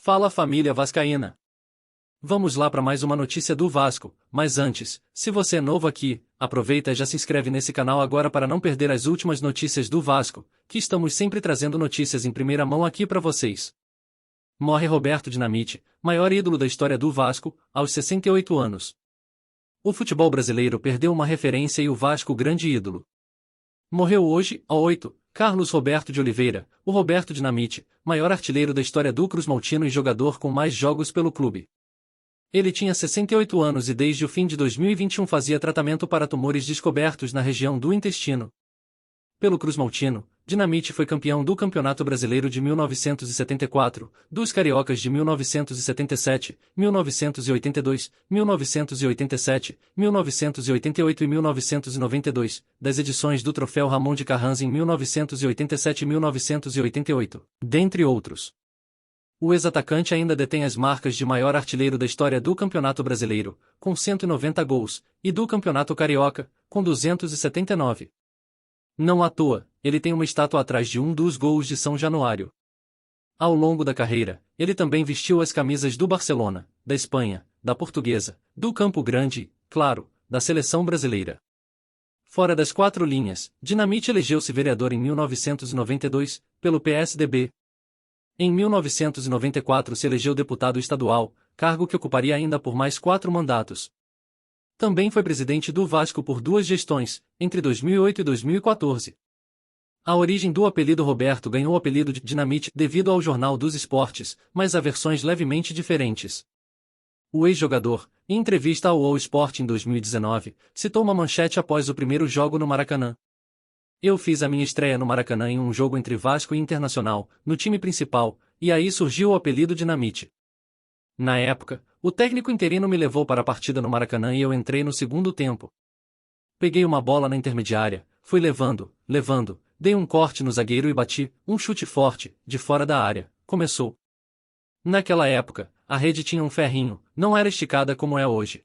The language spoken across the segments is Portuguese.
Fala família vascaína! Vamos lá para mais uma notícia do Vasco, mas antes, se você é novo aqui, aproveita e já se inscreve nesse canal agora para não perder as últimas notícias do Vasco, que estamos sempre trazendo notícias em primeira mão aqui para vocês. Morre Roberto Dinamite, maior ídolo da história do Vasco, aos 68 anos. O futebol brasileiro perdeu uma referência e o Vasco grande ídolo. Morreu hoje, ao 8, Carlos Roberto de Oliveira, o Roberto Dinamite, maior artilheiro da história do Cruz Maltino e jogador com mais jogos pelo clube. Ele tinha 68 anos e desde o fim de 2021 fazia tratamento para tumores descobertos na região do intestino. Pelo Cruz Maltino, Dinamite foi campeão do Campeonato Brasileiro de 1974, dos Cariocas de 1977, 1982, 1987, 1988 e 1992, das edições do Troféu Ramon de Carranza em 1987 e 1988, dentre outros. O ex-atacante ainda detém as marcas de maior artilheiro da história do Campeonato Brasileiro, com 190 gols, e do Campeonato Carioca, com 279. Não à toa, ele tem uma estátua atrás de um dos gols de São Januário. Ao longo da carreira, ele também vestiu as camisas do Barcelona, da Espanha, da Portuguesa, do Campo Grande e, claro, da seleção brasileira. Fora das quatro linhas, Dinamite elegeu-se vereador em 1992, pelo PSDB. Em 1994 se elegeu deputado estadual, cargo que ocuparia ainda por mais 4 mandatos. Também foi presidente do Vasco por 2 gestões, entre 2008 e 2014. A origem do apelido Roberto ganhou o apelido de Dinamite devido ao Jornal dos Esportes, mas há versões levemente diferentes. O ex-jogador, em entrevista ao All Sport em 2019, citou uma manchete após o primeiro jogo no Maracanã. Eu fiz a minha estreia no Maracanã em um jogo entre Vasco e Internacional, no time principal, e aí surgiu o apelido Dinamite. Na época, o técnico interino me levou para a partida no Maracanã e eu entrei no segundo tempo. Peguei uma bola na intermediária, fui levando, dei um corte no zagueiro e bati, um chute forte, de fora da área, começou. Naquela época, a rede tinha um ferrinho, não era esticada como é hoje.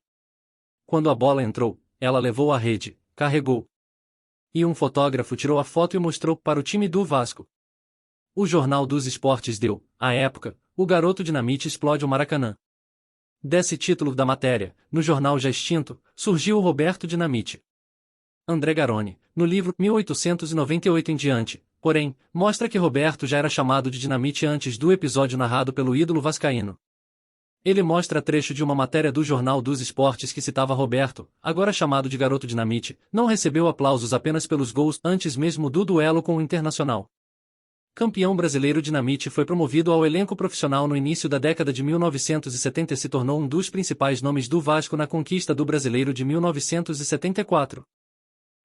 Quando a bola entrou, ela levou a rede, carregou. E um fotógrafo tirou a foto e mostrou para o time do Vasco. O Jornal dos Esportes deu, à época, o garoto Dinamite explode o Maracanã. Desse título da matéria, no jornal já extinto, surgiu o Roberto Dinamite. André Garoni, no livro 1898 em diante, porém, mostra que Roberto já era chamado de Dinamite antes do episódio narrado pelo ídolo vascaíno. Ele mostra trecho de uma matéria do Jornal dos Esportes que citava Roberto, agora chamado de Garoto Dinamite, não recebeu aplausos apenas pelos gols antes mesmo do duelo com o Internacional. Campeão brasileiro Dinamite foi promovido ao elenco profissional no início da década de 1970 e se tornou um dos principais nomes do Vasco na conquista do Brasileiro de 1974.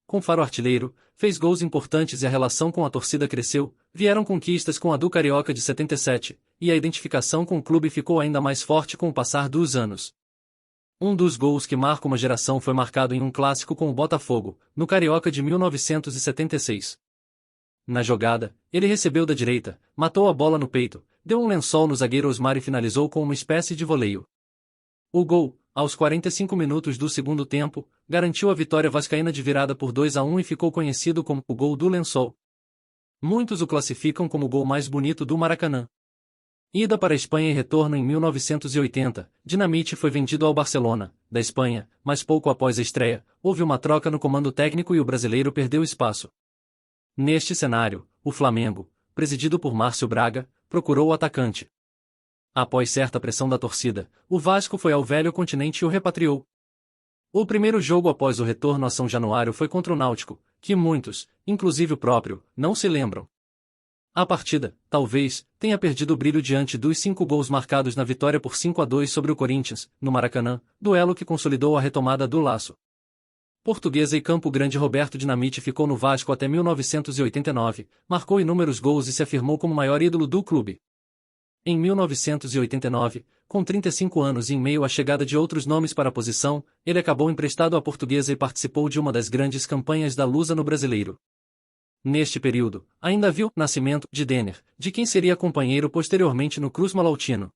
Com faro artilheiro, fez gols importantes e a relação com a torcida cresceu, vieram conquistas com a do Carioca de 77, e a identificação com o clube ficou ainda mais forte com o passar dos anos. Um dos gols que marca uma geração foi marcado em um clássico com o Botafogo, no Carioca de 1976. Na jogada, ele recebeu da direita, matou a bola no peito, deu um lençol no zagueiro Osmar e finalizou com uma espécie de voleio. O gol, aos 45 minutos do segundo tempo, garantiu a vitória vascaína de virada por 2-1 e ficou conhecido como o gol do lençol. Muitos o classificam como o gol mais bonito do Maracanã. Ida para a Espanha e retorno em 1980, Dinamite foi vendido ao Barcelona, da Espanha, mas pouco após a estreia, houve uma troca no comando técnico e o brasileiro perdeu espaço. Neste cenário, o Flamengo, presidido por Márcio Braga, procurou o atacante. Após certa pressão da torcida, o Vasco foi ao velho continente e o repatriou. O primeiro jogo após o retorno a São Januário foi contra o Náutico, que muitos, inclusive o próprio, não se lembram. A partida, talvez, tenha perdido o brilho diante dos 5 gols marcados na vitória por 5-2 sobre o Corinthians, no Maracanã, duelo que consolidou a retomada do laço. Portuguesa e Campo Grande. Roberto Dinamite ficou no Vasco até 1989, marcou inúmeros gols e se afirmou como o maior ídolo do clube. Em 1989, com 35 anos e em meio à chegada de outros nomes para a posição, ele acabou emprestado à Portuguesa e participou de uma das grandes campanhas da Lusa no Brasileiro. Neste período, ainda viu o nascimento de Denner, de quem seria companheiro posteriormente no Cruz Maltino.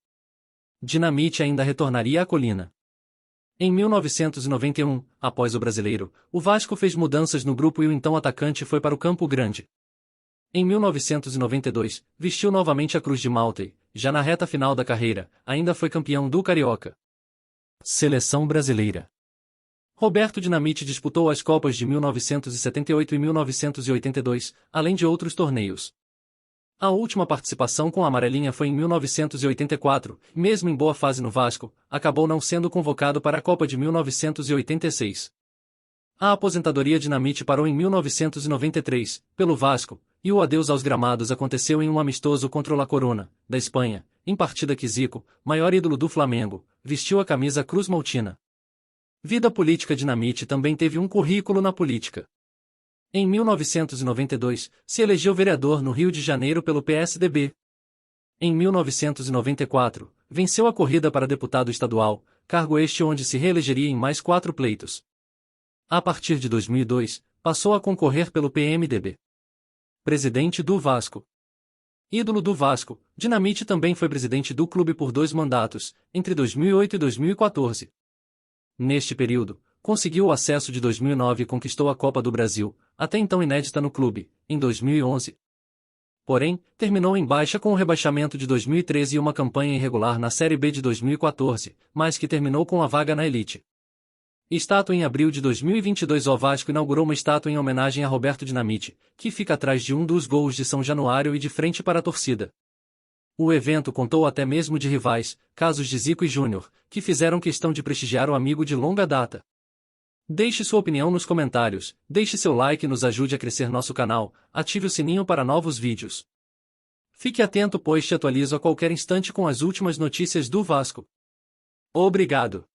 Dinamite ainda retornaria à Colina. Em 1991, após o Brasileiro, o Vasco fez mudanças no grupo e o então atacante foi para o Campo Grande. Em 1992, vestiu novamente a Cruz de Malta já na reta final da carreira, ainda foi campeão do Carioca. Seleção brasileira. Roberto Dinamite disputou as Copas de 1978 e 1982, além de outros torneios. A última participação com a amarelinha foi em 1984, mesmo em boa fase no Vasco, acabou não sendo convocado para a Copa de 1986. A aposentadoria Dinamite parou em 1993, pelo Vasco, e o adeus aos gramados aconteceu em um amistoso contra o La Coruna, da Espanha, em partida que Zico, maior ídolo do Flamengo, vestiu a camisa Cruz Maltina. Vida política Dinamite também teve um currículo na política. Em 1992, se elegeu vereador no Rio de Janeiro pelo PSDB. Em 1994, venceu a corrida para deputado estadual, cargo este onde se reelegeria em mais 4 pleitos. A partir de 2002, passou a concorrer pelo PMDB. Presidente do Vasco. Ídolo do Vasco, Dinamite também foi presidente do clube por 2 mandatos, entre 2008 e 2014. Neste período, conseguiu o acesso de 2009 e conquistou a Copa do Brasil, até então inédita no clube, em 2011. Porém, terminou em baixa com o rebaixamento de 2013 e uma campanha irregular na Série B de 2014, mas que terminou com a vaga na elite. Estátua em abril de 2022. O Vasco inaugurou uma estátua em homenagem a Roberto Dinamite, que fica atrás de um dos gols de São Januário e de frente para a torcida. O evento contou até mesmo de rivais, casos de Zico e Júnior, que fizeram questão de prestigiar o amigo de longa data. Deixe sua opinião nos comentários, deixe seu like e nos ajude a crescer nosso canal, ative o sininho para novos vídeos. Fique atento pois te atualizo a qualquer instante com as últimas notícias do Vasco. Obrigado!